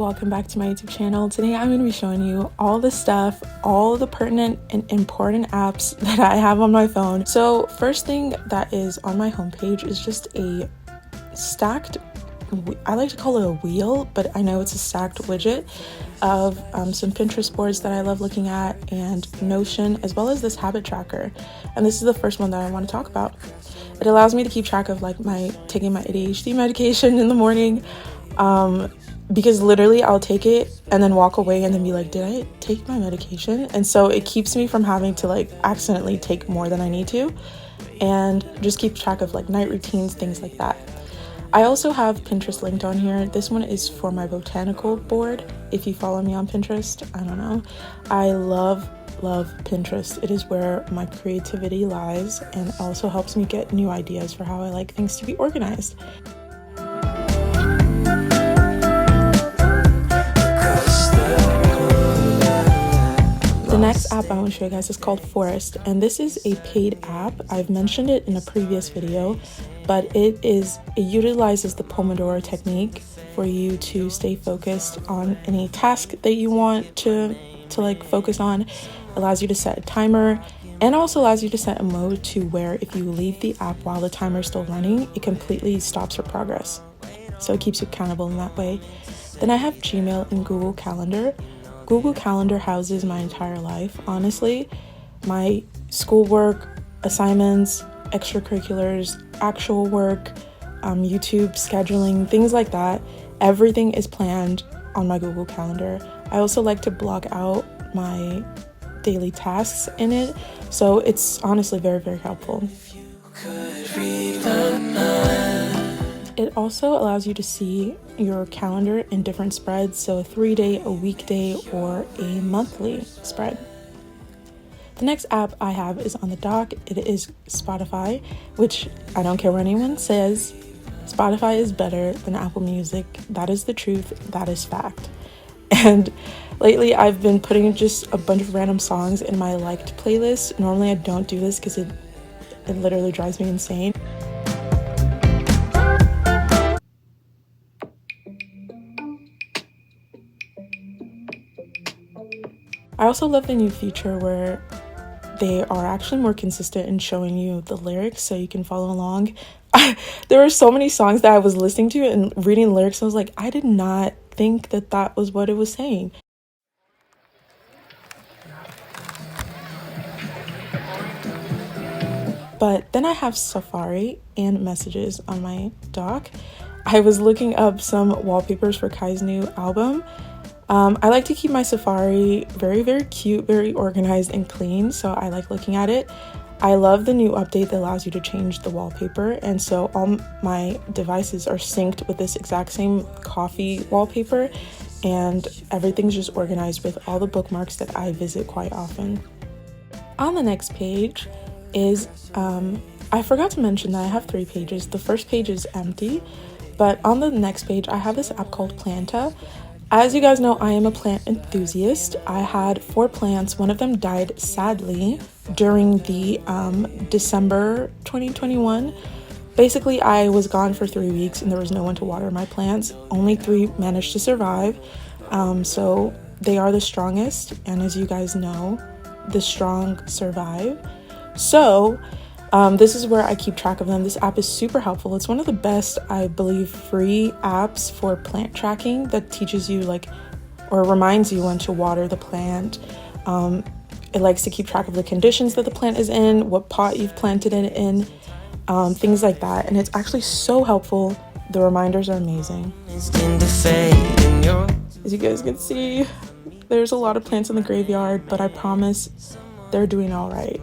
welcome back to my YouTube channel. Today I'm going to be showing you all the stuff, all the pertinent and important apps that I have on my phone. So first thing that is on my homepage is just a stacked, I like to call it a wheel, but I know it's a stacked widget of some Pinterest boards that I love looking at and Notion, as well as this habit tracker. And this is the first one that I want to talk about. It allows me to keep track of like taking my ADHD medication in the morning, because literally I'll take it and then walk away and then be like, did I take my medication? And so it keeps me from having to like accidentally take more than I need to, and just keep track of like night routines, things like that. I also have Pinterest linked on here. This one is for my botanical board. If you follow me on Pinterest, I don't know. I love Pinterest. It is where my creativity lies, and also helps me get new ideas for how I like things to be organized. The next app I want to show you guys is called Forest, and this is a paid app. I've mentioned it in a previous video, but it utilizes the Pomodoro technique for you to stay focused on any task that you want to like focus on. It allows you to set a timer, and also allows you to set a mode to where if you leave the app while the timer is still running, it completely stops your progress. So it keeps you accountable in that way. Then I have Gmail and Google Calendar. Google Calendar houses my entire life, honestly. My schoolwork, assignments, extracurriculars, actual work, YouTube scheduling, things like that. Everything is planned on my Google Calendar. I also like to block out my daily tasks in it, so it's honestly very, very helpful. It also allows you to see your calendar in different spreads, so a 3-day, a weekday, or a monthly spread. The next app I have is on the dock. It is Spotify, which I don't care what anyone says, Spotify is better than Apple Music. That is the truth. That is fact. And lately I've been putting just a bunch of random songs in my liked playlist. Normally I don't do this because it literally drives me insane. I also love the new feature where they are actually more consistent in showing you the lyrics so you can follow along. There were so many songs that I was listening to and reading the lyrics, I was like, I did not think that was what it was saying. But then I have Safari and Messages on my dock. I was looking up some wallpapers for Kai's new album. I like to keep my Safari very, very cute, very organized and clean, so I like looking at it. I love the new update that allows you to change the wallpaper, and so all my devices are synced with this exact same coffee wallpaper, and everything's just organized with all the bookmarks that I visit quite often. On the next page is, I forgot to mention that I have 3 pages. The first page is empty, but on the next page I have this app called Planta. As you guys know, I am a plant enthusiast. I had 4 plants. One of them died sadly during the December 2021. Basically, I was gone for 3 weeks and there was no one to water my plants. Only 3 managed to survive. So they are the strongest. And as you guys know, the strong survive. So this is where I keep track of them. This app is super helpful. It's one of the best, I believe, free apps for plant tracking that teaches you or reminds you when to water the plant. It likes to keep track of the conditions that the plant is in, what pot you've planted it in, things like that. And it's actually so helpful. The reminders are amazing. As you guys can see, there's a lot of plants in the graveyard, but I promise they're doing all right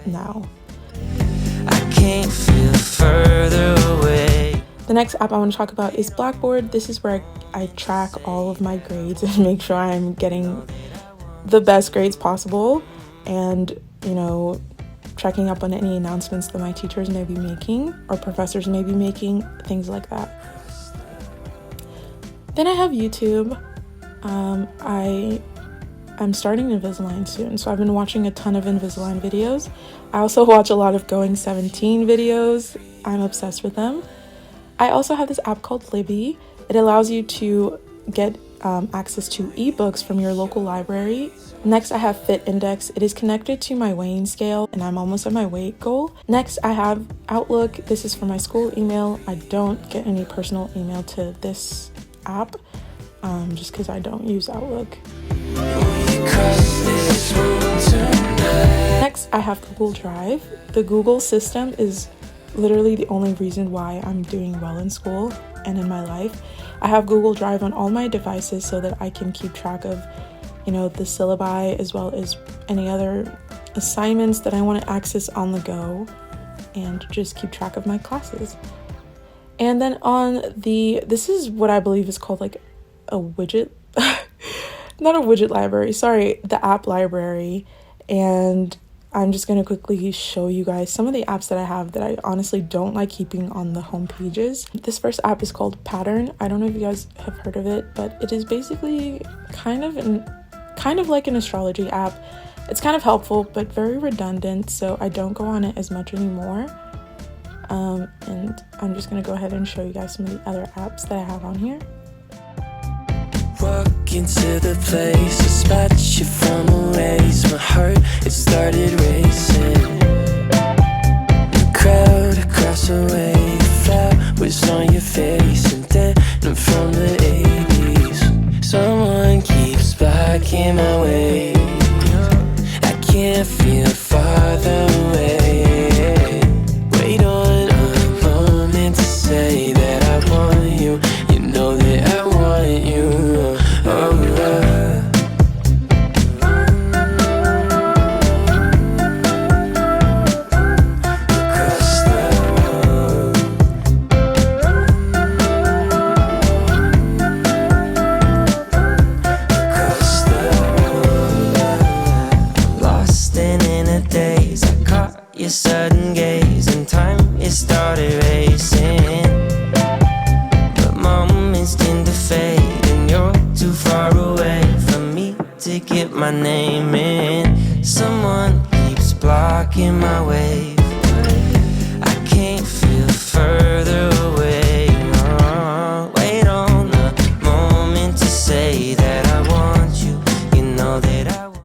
now. I can't feel further away. The next app I want to talk about is Blackboard. This is where I track all of my grades and make sure I'm getting the best grades possible, and checking up on any announcements that my teachers may be making or professors may be making, things like that. Then I have YouTube. I'm starting Invisalign soon, so I've been watching a ton of Invisalign videos. I also watch a lot of Going 17 videos. I'm obsessed with them. I also have this app called Libby. It allows you to get access to ebooks from your local library. Next, I have Fit Index. It is connected to my weighing scale and I'm almost at my weight goal. Next, I have Outlook. This is for my school email. I don't get any personal email to this app just because I don't use Outlook. Next, I have Google Drive. The Google system is literally the only reason why I'm doing well in school and in my life. I have Google Drive on all my devices so that I can keep track of, the syllabi as well as any other assignments that I want to access on the go and just keep track of my classes. And then this is what I believe is called like a widget, not a widget library, sorry, the app library. And I'm just going to quickly show you guys some of the apps that I have that I honestly don't like keeping on the home pages. This first app is called Pattern. I don't know if you guys have heard of it, but it is basically kind of like an astrology app. It's kind of helpful, but very redundant, so I don't go on it as much anymore. And I'm just going to go ahead and show you guys some of the other apps that I have on here. Walk into the place, I spot you from a ways. My heart, it started racing. The crowd across the way, flowers on your face, and then I'm from the 80s. Someone keeps blocking my way. I can't feel farther away. Wait on a moment to say that I want you. You know that I want you. Your sudden gaze and time, it started racing. But moments tend to fade and you're too far away from me to get my name in. Someone keeps blocking my way.